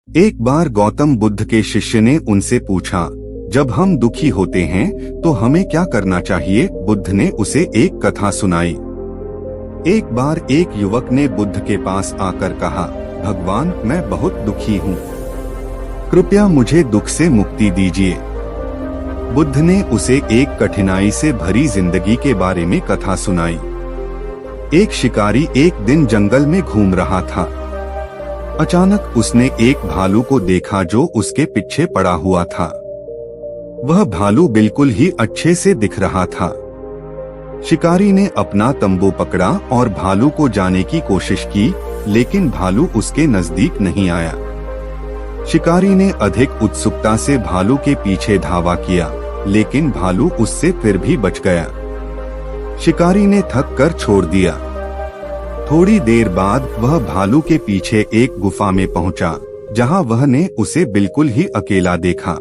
एक बार गौतम बुद्ध के शिष्य ने उनसे पूछा, जब हम दुखी होते हैं तो हमें क्या करना चाहिए? बुद्ध ने उसे एक कथा सुनाई। एक बार एक युवक ने बुद्ध के पास आकर कहा, भगवान, मैं बहुत दुखी हूँ, कृपया मुझे दुख से मुक्ति दीजिए। बुद्ध ने उसे एक कठिनाई से भरी जिंदगी के बारे में कथा सुनाई। एक शिकारी एक दिन जंगल में घूम रहा था। अचानक उसने एक भालू को देखा जो उसके पीछे पड़ा हुआ था। वह भालू बिल्कुल ही अच्छे से दिख रहा था। शिकारी ने अपना तंबू पकड़ा और भालू को जाने की कोशिश की, लेकिन भालू उसके नजदीक नहीं आया। शिकारी ने अधिक उत्सुकता से भालू के पीछे धावा किया, लेकिन भालू उससे फिर भी बच गया। शिकारी ने थक कर छोड़ दिया। थोड़ी देर बाद वह भालू के पीछे एक गुफा में पहुंचा, जहां वह ने उसे बिल्कुल ही अकेला देखा।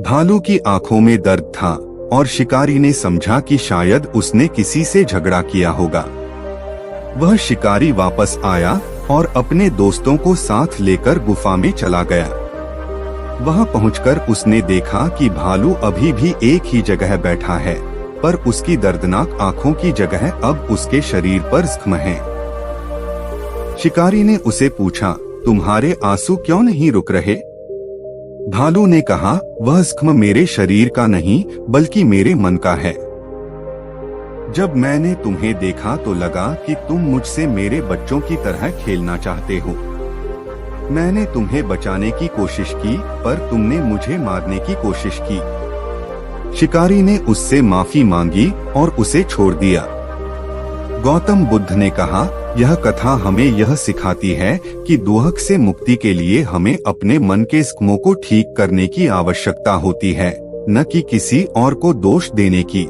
भालू की आंखों में दर्द था और शिकारी ने समझा कि शायद उसने किसी से झगड़ा किया होगा। वह शिकारी वापस आया और अपने दोस्तों को साथ लेकर गुफा में चला गया। वहां पहुंचकर उसने देखा कि भालू अभी भी एक ही जगह बैठा है, पर उसकी दर्दनाक आंखों की जगह अब उसके शरीर पर जख्म हैं। शिकारी ने उसे पूछा, तुम्हारे आंसू क्यों नहीं रुक रहे? भालू ने कहा, वह जख्म मेरे शरीर का नहीं बल्कि मेरे मन का है। जब मैंने तुम्हें देखा तो लगा कि तुम मुझसे मेरे बच्चों की तरह खेलना चाहते हो। मैंने तुम्हें बचाने की कोशिश की, पर तुमने मुझे मारने की कोशिश की। शिकारी ने उससे माफी मांगी और उसे छोड़ दिया। गौतम बुद्ध ने कहा, यह कथा हमें यह सिखाती है कि दुख से मुक्ति के लिए हमें अपने मन के जख्मों को ठीक करने की आवश्यकता होती है, न कि किसी और को दोष देने की।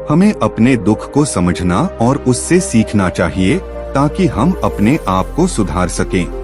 हमें अपने दुख को समझना और उससे सीखना चाहिए ताकि हम अपने आप को सुधार सकें।